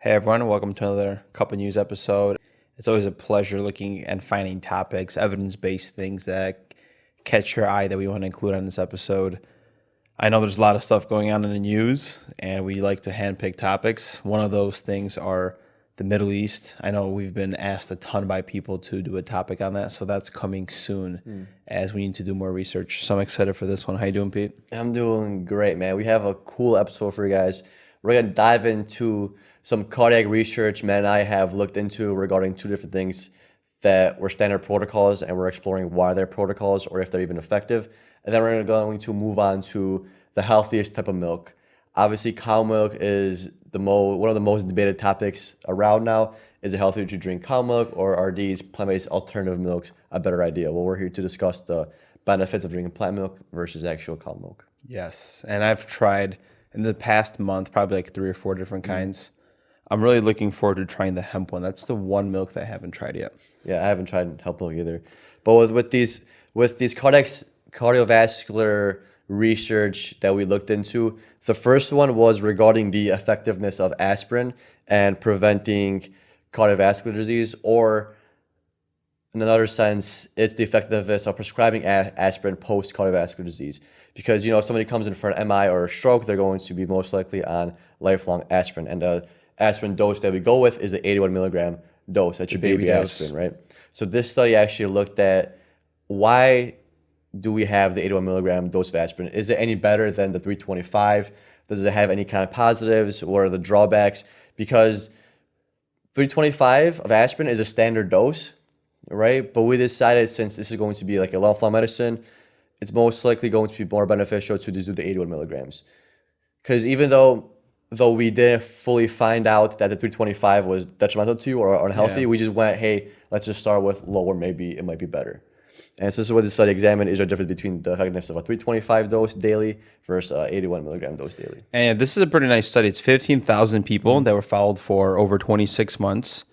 Hey everyone, welcome to another Cup of News episode. It's always a pleasure looking and finding topics, evidence-based things that catch your eye that we want to include on this episode. I know there's a lot of stuff going on in the news, and we like to handpick topics. One of those things are the Middle East. I know we've been asked a ton by people to do a topic on that, so that's coming soon as we need to do more research. So I'm excited for this one. How you doing, Pete? I'm doing great, man. We have a cool episode for you guys. We're going to dive into some cardiac research Matt and I have looked into regarding two different things that were standard protocols, and we're exploring why they're protocols or if they're even effective. And then we're going to move on to the healthiest type of milk. Obviously, cow milk is one of the most debated topics around now. Is it healthier to drink cow milk, or are these plant-based alternative milks a better idea? Well, we're here to discuss the benefits of drinking plant milk versus actual cow milk. Yes, and I've tried in the past month probably like 3 or 4 different kinds. I'm really looking forward to trying the hemp one. That's the one milk that I haven't tried yet. Yeah, I haven't tried hemp milk either. But with these cardiovascular research that we looked into, the first one was regarding the effectiveness of aspirin and preventing cardiovascular disease, or in another sense, it's the effectiveness of prescribing aspirin post cardiovascular disease. Because, if somebody comes in for an MI or a stroke, they're going to be most likely on lifelong aspirin. And the aspirin dose that we go with is the 81 milligram dose. That's your baby aspirin, right? So this study actually looked at why do we have the 81 milligram dose of aspirin? Is it any better than the 325? Does it have any kind of positives? What are the drawbacks? Because 325 of aspirin is a standard dose, right? But we decided, since this is going to be like a lifelong medicine, it's most likely going to be more beneficial to just do the 81 milligrams. Because even though we didn't fully find out that the 325 was detrimental to you or unhealthy, we just went, hey, let's just start with lower, maybe it might be better. And so this is what the study examined: is there a difference between the effectiveness of a 325 dose daily versus 81 milligram dose daily. And this is a pretty nice study. It's 15,000 people that were followed for over 26 months.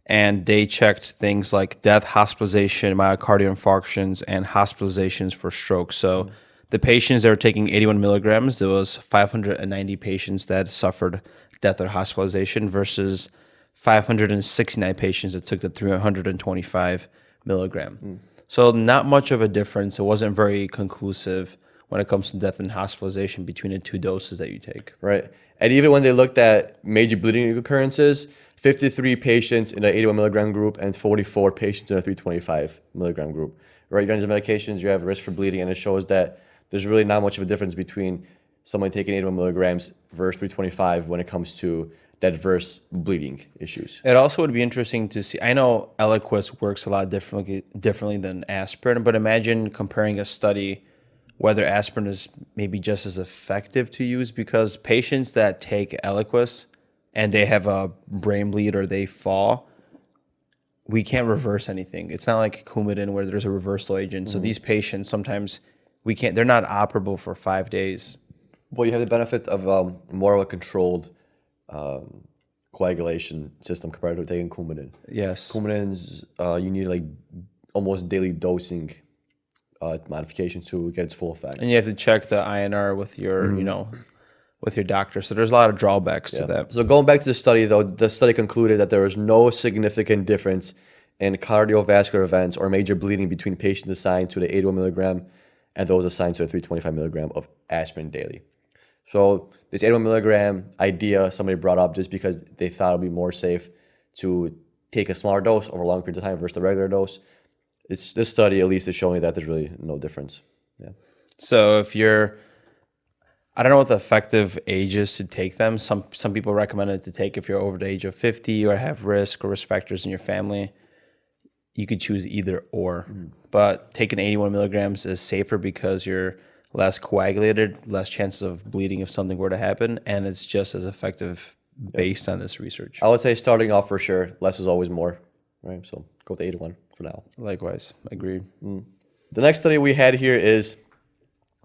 And they checked things like death, hospitalization, myocardial infarctions, and hospitalizations for stroke. So the patients that were taking 81 milligrams, there was 590 patients that suffered death or hospitalization versus 569 patients that took the 325 milligram. So not much of a difference. It wasn't very conclusive when it comes to death and hospitalization between the two doses that you take. Right. And even when they looked at major bleeding occurrences, 53 patients in the 81 milligram group and 44 patients in the 325 milligram group. Right, you're on these medications, you have a risk for bleeding, and it shows that there's really not much of a difference between someone taking 81 milligrams versus 325 when it comes to adverse bleeding issues. It also would be interesting to see. I know Eliquis works a lot differently than aspirin, but imagine comparing a study whether aspirin is maybe just as effective to use, because patients that take Eliquis and they have a brain bleed or they fall, we can't reverse anything. It's not like Coumadin where there's a reversal agent. So these patients, sometimes they're not operable for 5 days. Well, you have the benefit of more of a controlled coagulation system compared to taking Coumadin. Yes. Coumadin's, you need like almost daily dosing modification to get its full effect. And you have to check the INR with your, with your doctor. So there's a lot of drawbacks to that. So going back to the study, though, the study concluded that there was no significant difference in cardiovascular events or major bleeding between patients assigned to the 81 milligram and those assigned to the 325 milligram of aspirin daily. So this 81 milligram idea somebody brought up just because they thought it would be more safe to take a smaller dose over a long period of time versus the regular dose. This study at least is showing that there's really no difference. Yeah. So I don't know what the effective age is to take them. Some people recommend it to take if you're over the age of 50 or have risk factors in your family. You could choose either or. But taking 81 milligrams is safer because you're less coagulated, less chances of bleeding if something were to happen, and it's just as effective based on this research. I would say starting off for sure, less is always more, right? So go with 81 for now. Likewise, agreed. The next study we had here is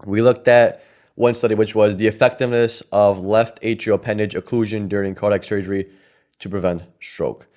we looked at one study, which was the effectiveness of left atrial appendage occlusion during cardiac surgery to prevent stroke.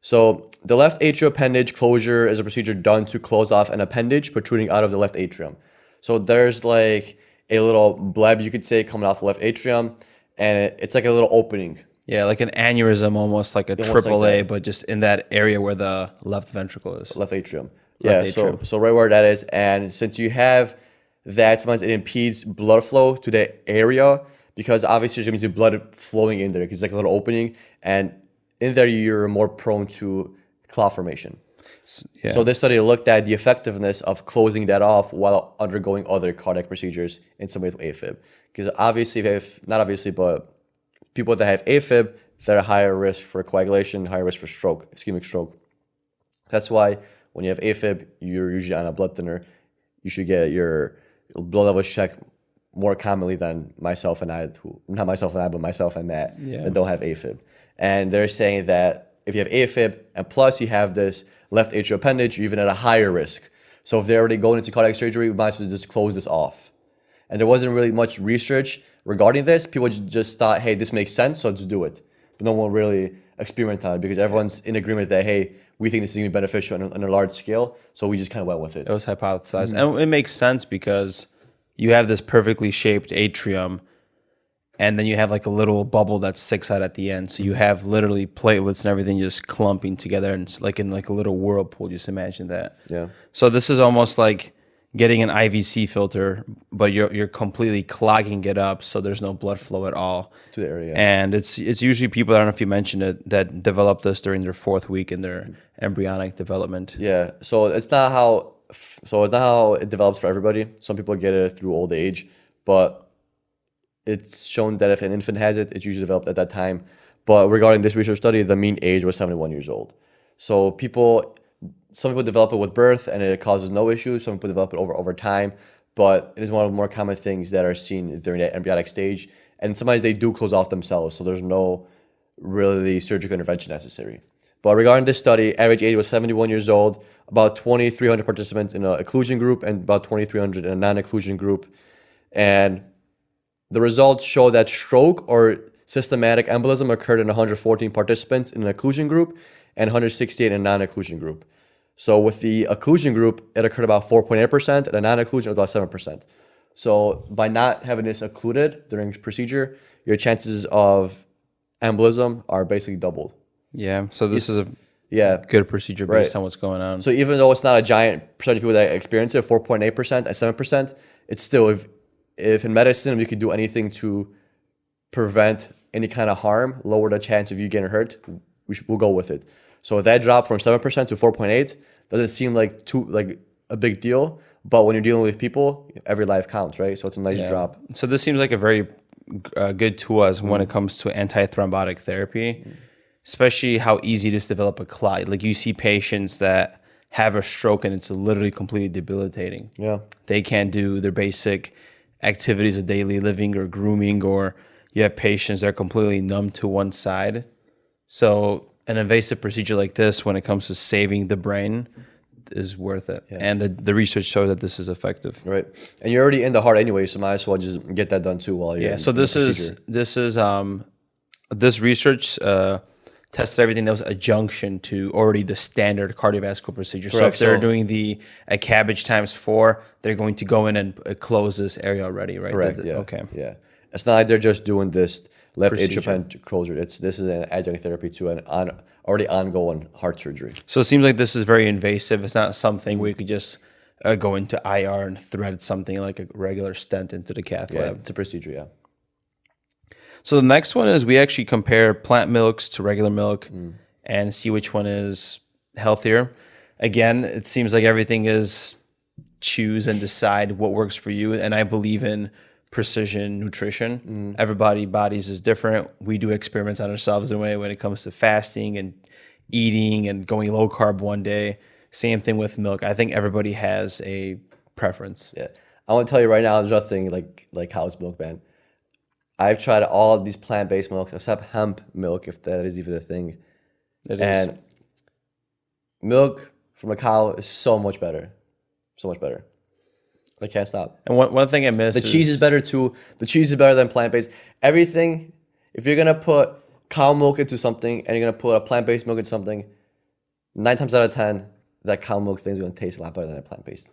So the left atrial appendage closure is a procedure done to close off an appendage protruding out of the left atrium. So there's like a little bleb, you could say, coming off the left atrium, and it's like a little opening Yeah, like an aneurysm, almost like a Almost like triple A, that. but just in that area where the left ventricle is. Left atrium. Left Yeah, atrium. so right where that is, and since you have that, sometimes it impedes blood flow to that area because obviously there's going to be blood flowing in there because it's like a little opening, and in there you're more prone to clot formation. Yeah. So this study looked at the effectiveness of closing that off while undergoing other cardiac procedures in somebody with AFib. Because obviously, not obviously, but people that have AFib, they're at higher risk for coagulation, higher risk for stroke, ischemic stroke. That's why when you have AFib, you're usually on a blood thinner. You should get your blood levels checked more commonly than myself and I, not myself and I, but myself and Matt, that don't have AFib. And they're saying that if you have AFib and plus you have this left atrial appendage, you're even at a higher risk. So if they're already going into cardiac surgery, we might as well just close this off. And there wasn't really much research regarding this. People just thought, hey, this makes sense, so let's do it. But no one really experimented on it because everyone's in agreement that, hey, we think this is going to be beneficial on a large scale. So we just kind of went with it. It was hypothesized. And it makes sense because you have this perfectly shaped atrium and then you have like a little bubble that sticks out at the end. So you have literally platelets and everything just clumping together and it's like in like a little whirlpool. Just imagine that. Yeah. So this is almost like getting an IVC filter, but you're completely clogging it up, so there's no blood flow at all To the area. And it's usually people, I don't know if you mentioned it, that develop this during their 4th week in their embryonic development. Yeah. So it's not how it develops for everybody. Some people get it through old age, but it's shown that if an infant has it, it's usually developed at that time. But regarding this research study, the mean age was 71 years old. So some people develop it with birth and it causes no issues. Some people develop it over time, but it is one of the more common things that are seen during that embryonic stage. And sometimes they do close off themselves, so there's no really surgical intervention necessary. But regarding this study, average age was 71 years old, about 2,300 participants in an occlusion group and about 2,300 in a non-occlusion group. And the results show that stroke or systematic embolism occurred in 114 participants in an occlusion group and 168 in a non-occlusion group. So with the occlusion group, it occurred about 4.8%, and a non-occlusion about 7%. So by not having this occluded during procedure, your chances of embolism are basically doubled. Yeah, so this is a good procedure based on what's going on. So even though it's not a giant percentage of people that experience it, 4.8% and 7%, it's still, if in medicine we could do anything to prevent any kind of harm, lower the chance of you getting hurt, we'll go with it. So that drop from 7% to 4.8 doesn't seem like a big deal, but when you're dealing with people, every life counts, right? So it's a nice drop. So this seems like a very good tool as when it comes to antithrombotic therapy, especially how easy it is to develop a clot. Like you see patients that have a stroke and it's literally completely debilitating. Yeah. They can't do their basic activities of daily living or grooming, or you have patients that are completely numb to one side. So an invasive procedure like this, when it comes to saving the brain, is worth it. Yeah. And the research shows that this is effective. Right. And you're already in the heart anyway, so might as well just get that done too while you're So this research tested everything that was adjunction to already the standard cardiovascular procedure. Correct. So if they're doing a cabbage times 4, they're going to go in and close this area already, right? Correct. Yeah. Okay. Yeah. It's not like they're just doing this left atrial appendage closure. This is an adjunct therapy to an already ongoing heart surgery. So it seems like this is very invasive. It's not something where you could just go into IR and thread something like a regular stent into the cath lab. It's a procedure, yeah. So the next one is we actually compare plant milks to regular milk and see which one is healthier. Again, it seems like everything is choose and decide what works for you. And I believe in precision nutrition. Everybody's bodies is different. We do experiments on ourselves in a way when it comes to fasting and eating and going low carb one day. Same thing with milk. I think everybody has a preference. Yeah. I want to tell you right now, there's nothing like cow's milk, man. I've tried all of these plant-based milks except hemp milk, if that is even a thing. It is. And milk from a cow is so much better. So much better. I can't stop. And one thing I miss The cheese is better too. The cheese is better than plant-based. Everything, if you're going to put cow milk into something and you're going to put a plant-based milk into something, 9 times out of 10, that cow milk thing is going to taste a lot better than a plant-based.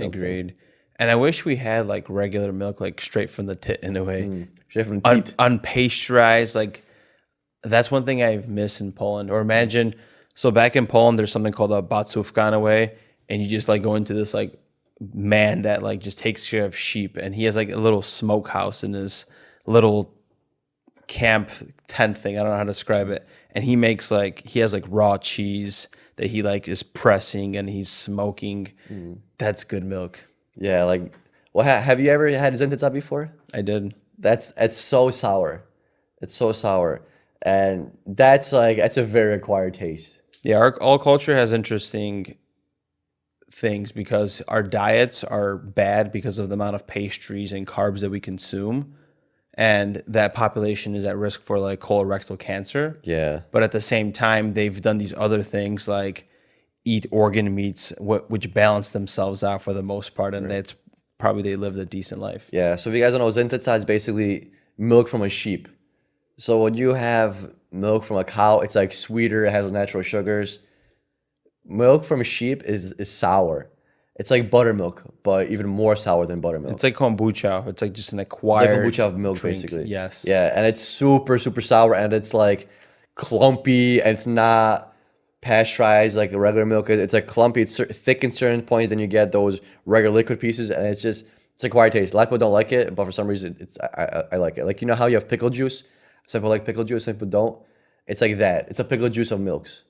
Agreed. And I wish we had like regular milk, like straight from the tit in a way. Straight from the teat. Unpasteurized, like That's one thing I've missed in Poland. Or imagine, so back in Poland, there's something called a bacówka in a way, and you just like go into this like man that like just takes care of sheep, and he has like a little smokehouse in his little camp tent thing. I don't know how to describe it. And he makes like he has like raw cheese that he like is pressing and he's smoking. That's good milk. Yeah, like, well, have you ever had Zintetza before? I did. It's so sour. It's so sour. And that's a very acquired taste. Yeah, all culture has interesting things because our diets are bad because of the amount of pastries and carbs that we consume. And that population is at risk for like colorectal cancer. Yeah. But at the same time, they've done these other things like eat organ meats, which balance themselves out for the most part. And that's probably they lived a decent life. Yeah. So if you guys don't know, Zintetza is basically milk from a sheep. So when you have milk from a cow, it's like sweeter, it has natural sugars. Milk from a sheep is sour. It's like buttermilk, but even more sour than buttermilk. It's like kombucha. It's like just an It's acquired like kombucha of milk, drink. basically. Yes. Yeah, and it's super, super sour, and it's like clumpy, and it's not pasteurized like the regular milk is. It's like clumpy. It's thick in certain points. Then you get those regular liquid pieces, and it's acquired taste. A lot of people don't like it, but for some reason, I like it. Like, you know how you have pickle juice? Some people like pickle juice, some people don't. It's like that. It's a pickle juice of milks.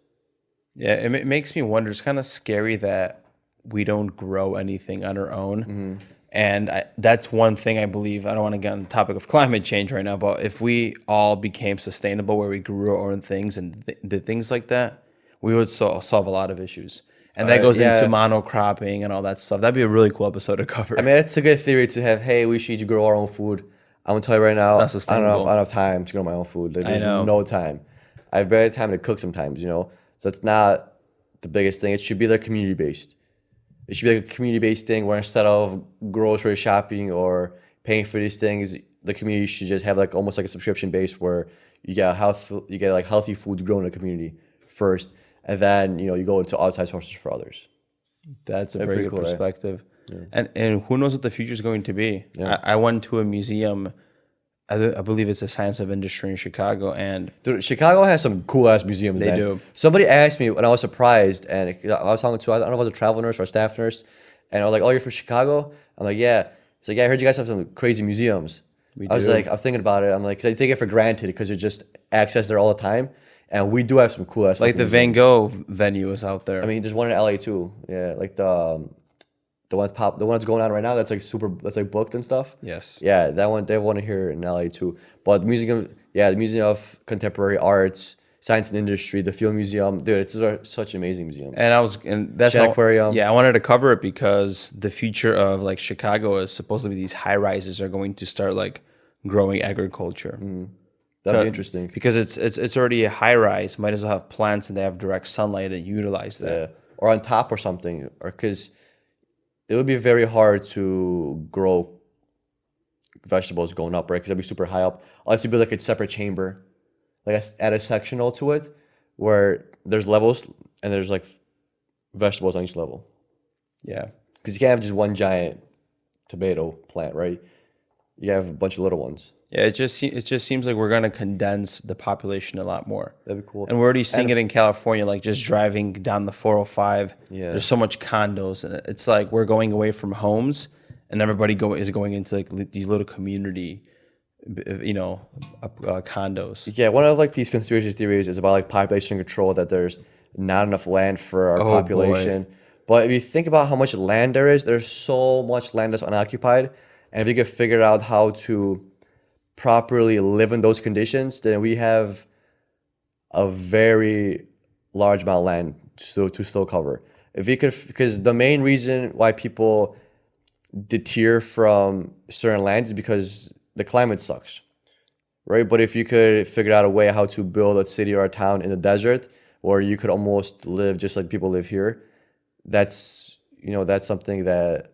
Yeah, it makes me wonder. It's kind of scary that we don't grow anything on our own. And that's one thing I believe. I don't want to get on the topic of climate change right now, but if we all became sustainable where we grew our own things and did things like that, we would solve a lot of issues. And that goes into monocropping and all that stuff. That'd be a really cool episode to cover. I mean, it's a good theory to have, hey, we should grow our own food. I'm going to tell you right now, not sustainable. I don't have time to grow my own food. There's know. no time. I have barely time to cook sometimes, you know? So it's not the biggest thing. It should be like community-based. It should be like a community-based thing where instead of grocery shopping or paying for these things, the community should just have like almost like a subscription base where you get like healthy foods grown in the community first, and then you go into outside sources for others. That's a very good cool, perspective. Right? And who knows what the future is going to be. Yeah. I went to a museum, I believe it's a Science of Industry in Chicago, and Dude, Chicago has some cool ass museums. They do. Somebody asked me, and I was surprised, and I was talking to, I don't know if it was a travel nurse or a staff nurse, and I was like, "Oh, you're from Chicago?" I'm like, "Yeah." He's like, "Yeah, I heard you guys have some crazy museums." I was like, I'm thinking about it. I'm like, 'cause I take it for granted because you just access there all the time, and we do have some cool ass. like the Van Gogh venue is out there. I mean, there's one in LA too. Yeah, like the one that's going on right now. That's like booked and stuff. Yes. Yeah, that one. They have one here in LA too. But the Museum of Contemporary Arts, Science and Industry, the Field Museum, dude, it's such an amazing museum. And that's Shed Aquarium. Yeah, I wanted to cover it because the future of like Chicago is supposedly these high rises are going to start like growing agriculture. That'd be interesting. Because it's already a high rise. Might as well have plants and they have direct sunlight and utilize that. Yeah, or on top or something, or because it would be very hard to grow vegetables going up, right? Because it'd be super high up. Unless it'd be like a separate chamber, like add a sectional to it, where there's levels and there's like vegetables on each level. Yeah. Because you can't have just one giant tomato plant, right? You have a bunch of little ones. Yeah, it just seems like we're gonna condense the population a lot more. That'd be cool. And we're already seeing it in California, like just driving down the 405. Yeah. There's so much condos, and it's like we're going away from homes, and everybody is going into like these little community, condos. Yeah, one of like these conspiracy theories is about like population control, that there's not enough land for our population. But if you think about how much land there is, there's so much land that's unoccupied. And if you could figure out how to properly live in those conditions, then we have a very large amount of land to still cover. If we could, because the main reason why people deter from certain lands is because the climate sucks, right? But if you could figure out a way how to build a city or a town in the desert, where you could almost live just like people live here, that's something that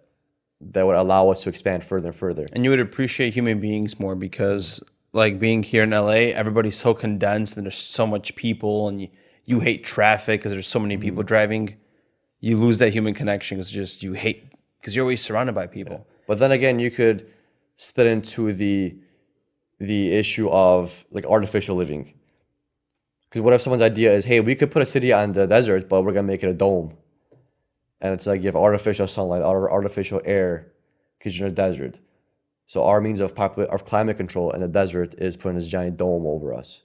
would allow us to expand further and further. And you would appreciate human beings more because, like, being here in LA, everybody's so condensed and there's so much people, and you hate traffic because there's so many people driving. You lose that human connection because you hate, because you're always surrounded by people. Yeah. But then again, you could split into the issue of like artificial living. Because what if someone's idea is, hey, we could put a city on the desert, but we're gonna make it a dome, and it's like you have artificial sunlight, artificial air, because you're in a desert. So our means of climate control in the desert is putting this giant dome over us,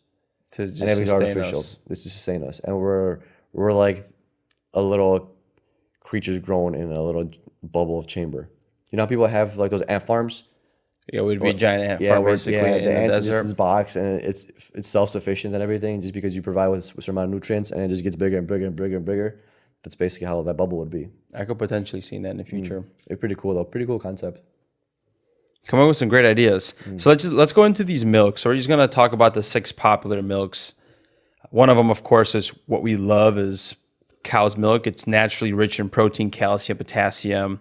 To just and everything's sustain artificial. us. It's to sustain us, and we're like a little creatures grown in a little bubble of chamber. You know how people have like those ant farms? Yeah, we'd be a giant ant Yeah, farm where basically yeah, in the the ants is just desert. this box, and it's self sufficient and everything, just because you provide with a certain amount of nutrients, and it just gets bigger and bigger and bigger and bigger. That's basically how that bubble would be. I could potentially see that in the future. It's pretty cool though. Pretty cool concept. Come up with some great ideas. So let's go into these milks. So we're just gonna talk about the 6 popular milks. One of them, of course, is what we love is cow's milk. It's naturally rich in protein, calcium, potassium,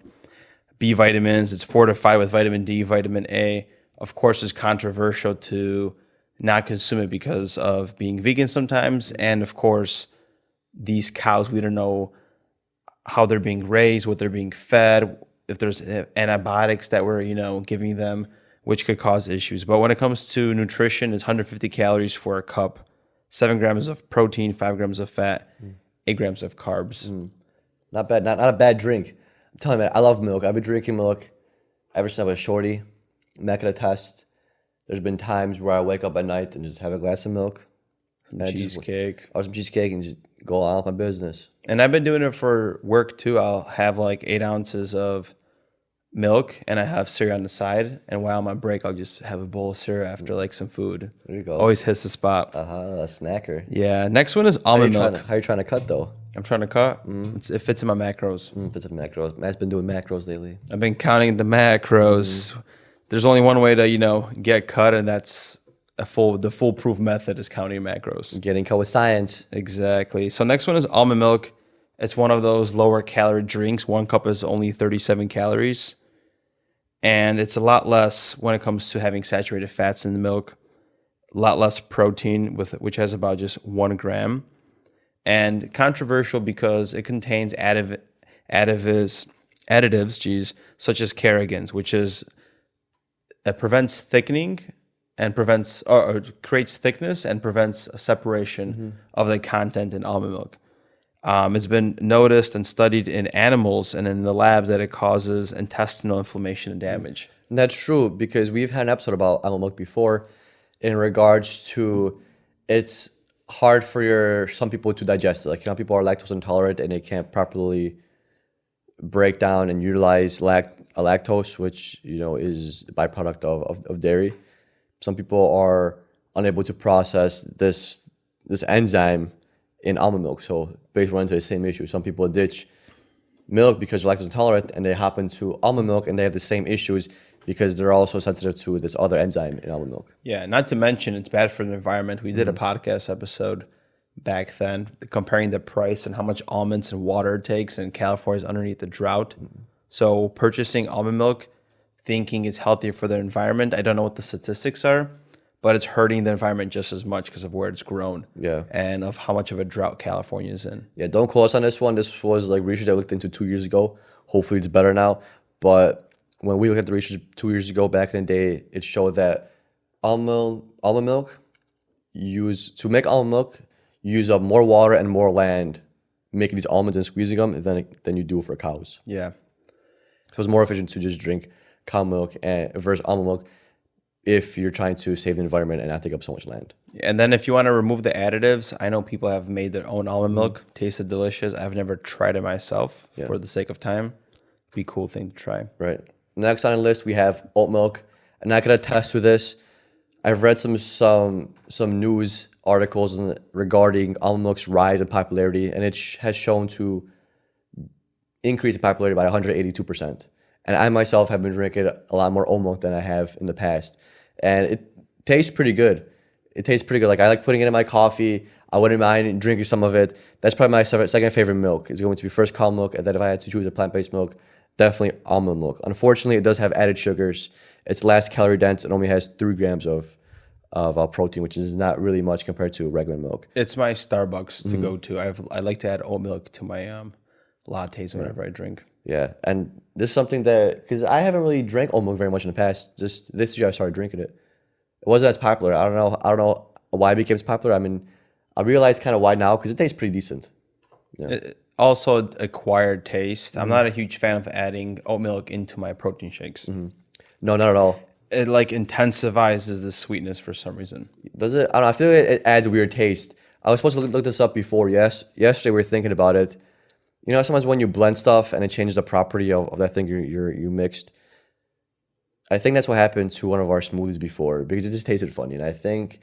B vitamins. It's fortified with vitamin D, vitamin A. Of course, it's controversial to not consume it because of being vegan sometimes. And of course, these cows, we don't know how they're being raised, what they're being fed, if there's antibiotics that we're, giving them, which could cause issues. But when it comes to nutrition, it's 150 calories for a cup, 7 grams of protein, 5 grams of fat, 8 grams of carbs. Not bad. Not a bad drink. I'm telling you, man, I love milk. I've been drinking milk ever since I was shorty. I'm not gonna test. There's been times where I wake up at night and just have a glass of milk, Cheesecake. or some cheesecake, and just go on with my business. And I've been doing it for work too. I'll have like 8 ounces of milk and I have cereal on the side. And while I'm on break, I'll just have a bowl of cereal after like some food. There you go. Always hits the spot. A snacker. Yeah. Next one is almond milk. How you trying to cut though? I'm trying to cut. It fits in my macros. That's a macros. Man's been doing macros lately. I've been counting the macros. There's only one way to, get cut, and that's the foolproof method is counting macros. Getting cut with science. Exactly. So next one is almond milk. It's one of those lower calorie drinks. 1 cup is only 37 calories. And it's a lot less when it comes to having saturated fats in the milk. A lot less protein, which has about just 1 gram. And controversial because it contains additives, such as carrageenan, which is prevents thickening and prevents or creates thickness and prevents separation of the content in almond milk. It's been noticed and studied in animals and in the labs that it causes intestinal inflammation and damage. And that's true, because we've had an episode about almond milk before in regards to it's hard for some people to digest it. Like, people are lactose intolerant and they can't properly break down and utilize lactose, which, is a byproduct of dairy. Some people are unable to process this enzyme in almond milk. So basically run into the same issue. Some people ditch milk because they're lactose intolerant and they hop into almond milk and they have the same issues because they're also sensitive to this other enzyme in almond milk. Yeah, not to mention it's bad for the environment. We did a podcast episode back then comparing the price and how much almonds and water it takes, and California's underneath the drought. So purchasing almond milk, thinking it's healthier for the environment, I don't know what the statistics are, but it's hurting the environment just as much because of where it's grown. Yeah. And of how much of a drought California is in. Yeah, don't quote us on this one. This was like research I looked into 2 years ago. Hopefully it's better now. But when we looked at the research 2 years ago, back in the day, it showed that almond milk make almond milk, use up more water and more land making these almonds and squeezing them than you do for cows. Yeah. So it's more efficient to just drink cow milk versus almond milk if you're trying to save the environment and not take up so much land. And then if you want to remove the additives, I know people have made their own almond milk. Tasted delicious. I've never tried it myself for the sake of time. Be a cool thing to try. Right. Next on the list, we have oat milk. I'm not going to test with this. I've read some news articles regarding almond milk's rise in popularity, and it has shown to increase in popularity by 182%. And I myself have been drinking a lot more oat milk than I have in the past. And it tastes pretty good. Like, I like putting it in my coffee. I wouldn't mind drinking some of it. That's probably my second favorite milk. It's going to be first cow milk, and then if I had to choose a plant-based milk, definitely almond milk. Unfortunately, it does have added sugars. It's less calorie dense. It only has 3 grams of protein, which is not really much compared to regular milk. It's my Starbucks to go to. I like to add oat milk to my lattes whenever I drink. Yeah, and this is something that, because I haven't really drank oat milk very much in the past. Just this year I started drinking it. It wasn't as popular. I don't know why it became popular. I mean, I realize kind of why now because it tastes pretty decent. Also, acquired taste. I'm not a huge fan of adding oat milk into my protein shakes. No, not at all. It like intensifies the sweetness for some reason. Does it? I don't know. I feel like it adds a weird taste. I was supposed to look this up before. Yesterday we were thinking about it. You know, sometimes when you blend stuff and it changes the property of that thing you mixed. I think that's what happened to one of our smoothies before because it just tasted funny. And I think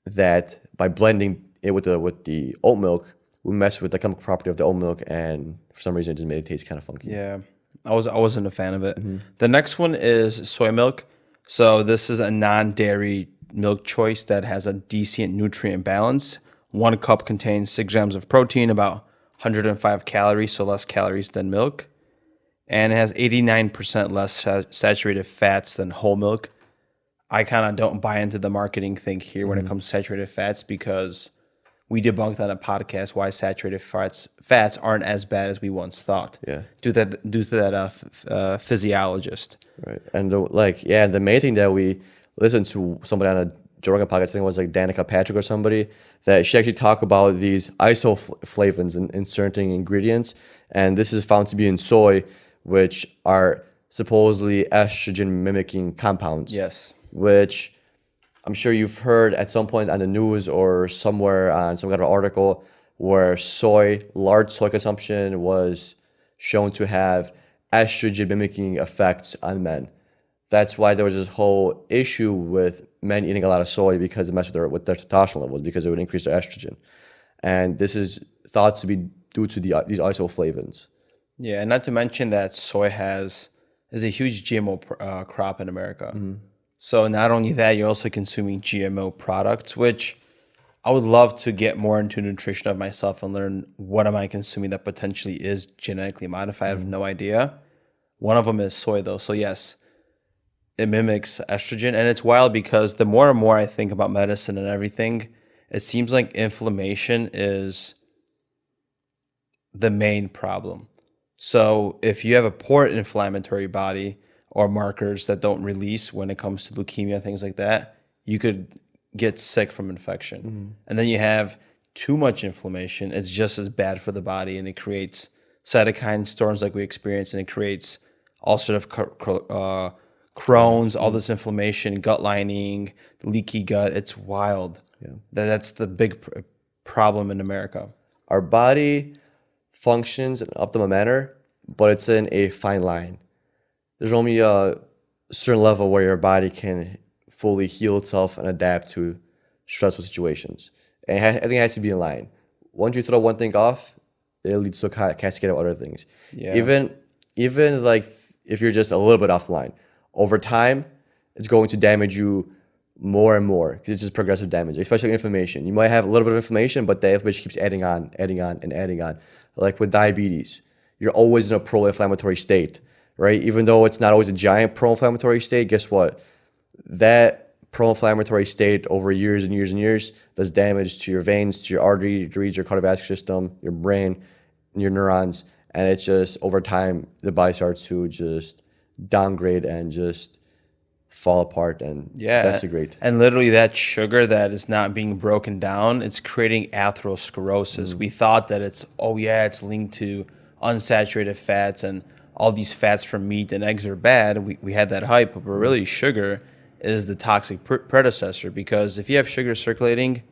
that by blending it with the oat milk, we messed with the chemical property of the oat milk, and for some reason it just made it taste kind of funky. Yeah, I wasn't a fan of it. The next one is soy milk. So this is a non-dairy milk choice that has a decent nutrient balance. 1 cup contains 6 grams of protein, about 105 calories, so less calories than milk. And it has 89% less saturated fats than whole milk. I kind of don't buy into the marketing thing here when it comes to saturated fats because we debunked on a podcast why saturated fats aren't as bad as we once thought. Yeah. Due to that physiologist. Right. And the main thing that we listened to somebody on a Joe Rogan podcast, I think it was like Danica Patrick or somebody, that she actually talked about these isoflavones in certain ingredients. And this is found to be in soy, which are supposedly estrogen mimicking compounds. Yes. Which I'm sure you've heard at some point on the news or somewhere on some kind of article where large soy consumption was shown to have estrogen mimicking effects on men. That's why there was this whole issue with men eating a lot of soy because it messed with their testosterone levels because it would increase their estrogen. And this is thought to be due to these isoflavones. Yeah, and not to mention that soy is a huge GMO crop in America. So not only that, you're also consuming GMO products, which I would love to get more into nutrition of myself and learn what am I consuming that potentially is genetically modified. I have no idea. One of them is soy, though. So yes, it mimics estrogen. And it's wild because the more and more I think about medicine and everything, it seems like inflammation is the main problem. So if you have a poor inflammatory body or markers that don't release when it comes to leukemia, things like that, you could get sick from infection. And then you have too much inflammation. It's just as bad for the body, and it creates cytokine storms like we experience, and it creates all sort of Crohn's, all this inflammation, gut lining, leaky gut. It's wild. Yeah. That's the big problem in America. Our body functions in an optimal manner, but it's in a fine line. There's only a certain level where your body can fully heal itself and adapt to stressful situations. And I think it has to be in line. Once you throw one thing off, it leads to a cascade of other things. Yeah. Even like if you're just a little bit off the line, over time, it's going to damage you more and more because it's just progressive damage, especially inflammation. You might have a little bit of inflammation, but the inflammation keeps adding on. Like with diabetes, you're always in a pro-inflammatory state, right? Even though it's not always a giant pro-inflammatory state, guess what? That pro-inflammatory state over years and years and years does damage to your veins, to your arteries, your cardiovascular system, your brain, your neurons. And it's just over time, the body starts to just downgrade and just fall apart, and that's great. And literally that sugar that is not being broken down, it's creating atherosclerosis. We thought that it's linked to unsaturated fats and all these fats from meat and eggs are bad. We had that hype, but really sugar is the toxic predecessor, because if you have sugar circulating,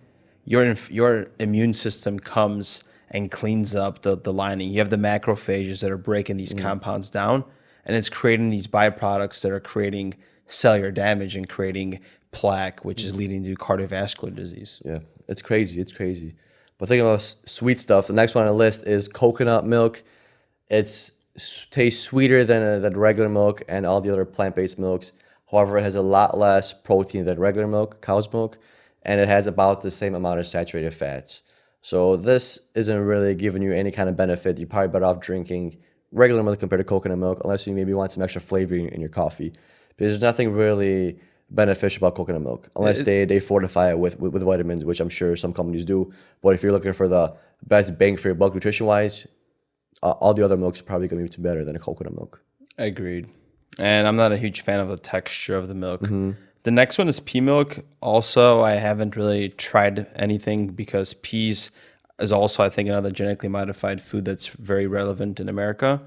your immune system comes and cleans up the lining. You have the macrophages that are breaking these compounds down, and it's creating these byproducts that are creating cellular damage and creating plaque, which is leading to cardiovascular disease. Yeah, it's crazy. But thinking about sweet stuff, the next one on the list is coconut milk. It tastes sweeter than regular milk and all the other plant-based milks. However, it has a lot less protein than regular milk, cow's milk, and it has about the same amount of saturated fats. So this isn't really giving you any kind of benefit. You're probably better off drinking regular milk compared to coconut milk, unless you maybe want some extra flavor in your coffee. Because there's nothing really beneficial about coconut milk, unless they fortify it with vitamins, which I'm sure some companies do. But if you're looking for the best bang for your buck nutrition-wise, all the other milks are probably going to be better than a coconut milk. Agreed. And I'm not a huge fan of the texture of the milk. The next one is pea milk. Also, I haven't really tried anything because peas is also, I think, another genetically modified food that's very relevant in America.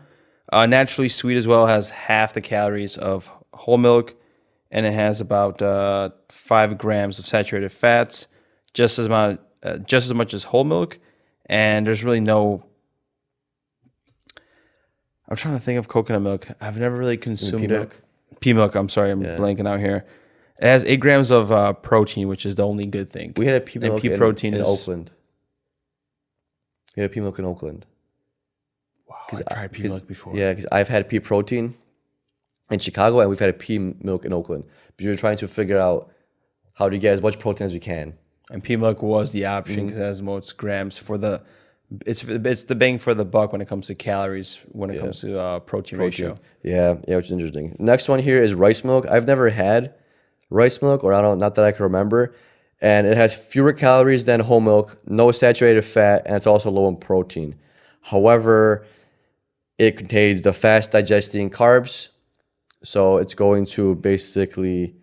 Naturally sweet as well, has half the calories of whole milk, and it has about 5 grams of saturated fats, just as much as whole milk. And there's really no. I'm trying to think of coconut milk. I've never really consumed pea it. milk? Pea milk. I'm sorry, I'm blanking out here. It has 8 grams of protein, which is the only good thing. We had a pea And milk pea protein in is Oakland. We had a pea milk in Oakland. Wow, I tried pea milk before. Yeah, because I've had pea protein in Chicago, and we've had a pea milk in Oakland. But you're trying to figure out how to get as much protein as you can. And pea milk was the option because it has most grams for the. It's the bang for the buck when it comes to calories, when it comes to protein ratio. Yeah, which is interesting. Next one here is rice milk. I've never had rice milk, or not that I can remember. And it has fewer calories than whole milk, no saturated fat, and it's also low in protein. However, it contains the fast digesting carbs, so it's going to basically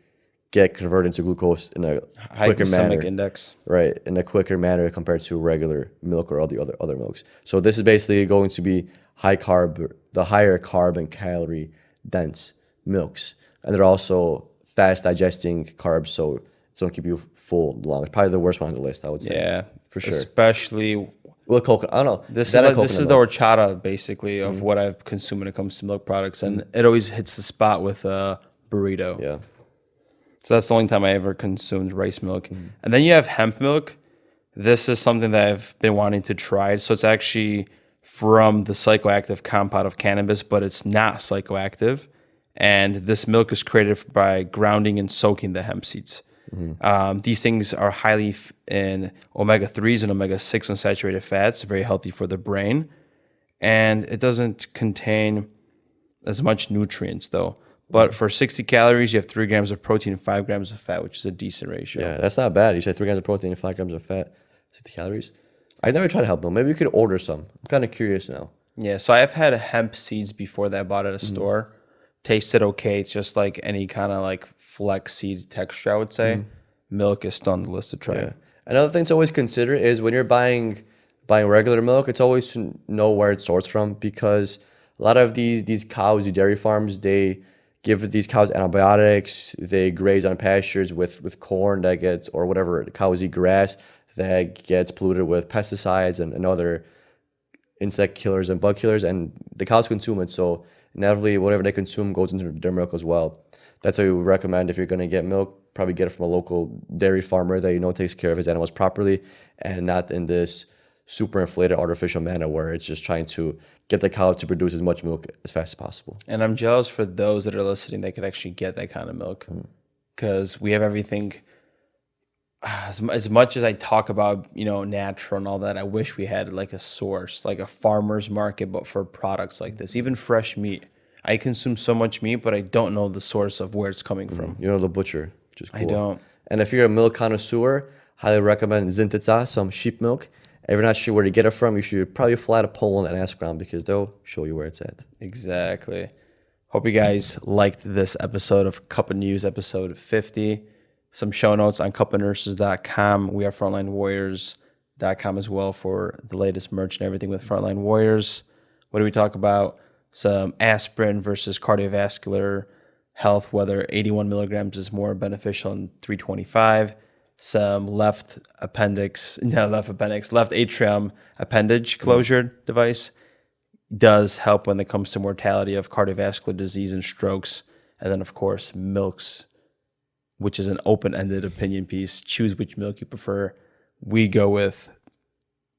get converted into glucose in a High quicker glycemic manner. index. Right, in a quicker manner compared to regular milk or all the other milks. So this is basically going to be the higher carb and calorie dense milks, and they're also fast digesting carbs, so it's going to keep you full long. It's probably the worst one on the list, I would say. Yeah, for sure. Especially Well, coconut. I don't know. this That and is the coconut milk. horchata basically of what I've consumed when it comes to milk products, and it always hits the spot with a burrito. Yeah. So that's the only time I ever consumed rice milk. And then you have hemp milk. This is something that I've been wanting to try. So it's actually from the psychoactive compound of cannabis, but it's not psychoactive. And this milk is created by grounding and soaking the hemp seeds. These things are highly in omega-3s and omega-6 unsaturated fats, very healthy for the brain. And it doesn't contain as much nutrients though. But for 60 calories, you have 3 grams of protein and 5 grams of fat, which is a decent ratio. Yeah, that's not bad. You said 3 grams of protein and 5 grams of fat, 60 calories. I never tried hemp milk. Maybe we could order some. I'm kind of curious now. Yeah, so I've had hemp seeds before that I bought at a store. Tasted okay. It's just like any kind of like flex seed texture, I would say. Milk is still on the list to try. Yeah. Another thing to always consider is when you're buying regular milk, it's always to know where it's sourced from, because a lot of these cows, these dairy farms, they give these cows antibiotics. They graze on pastures with corn that gets, or whatever, cows eat grass that gets polluted with pesticides and other insect killers and bug killers, and the cows consume it. So inevitably, whatever they consume goes into their milk as well. That's why we recommend, if you're going to get milk, probably get it from a local dairy farmer that you know takes care of his animals properly, and not in this super inflated artificial manner where it's just trying to get the cow to produce as much milk as fast as possible. And I'm jealous for those that are listening that could actually get that kind of milk, because we have everything. As much as I talk about, natural and all that, I wish we had like a source, like a farmer's market, but for products like this, even fresh meat. I consume so much meat, but I don't know the source of where it's coming from. You know the butcher, which is cool. I don't. And if you're a milk connoisseur, highly recommend Zintica, some sheep milk. If you're not sure where to get it from, you should probably fly to Poland and ask around, because they'll show you where it's at. Exactly. Hope you guys liked this episode of Cup of News, episode 50. Some show notes on cupofnurses.com. We are frontlinewarriors.com as well for the latest merch and everything with Frontline Warriors. What do we talk about? Some aspirin versus cardiovascular health, whether 81 milligrams is more beneficial than 325. Some left atrium appendage closure device does help when it comes to mortality of cardiovascular disease and strokes. And then, of course, milks, which is an open-ended opinion piece. Choose which milk you prefer. We go with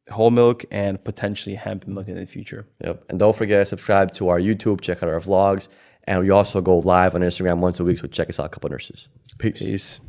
whole milk and potentially hemp milk in the future. Yep. And don't forget to subscribe to our YouTube, check out our vlogs, and we also go live on Instagram once a week, so check us out, Cup of Nurses. Peace.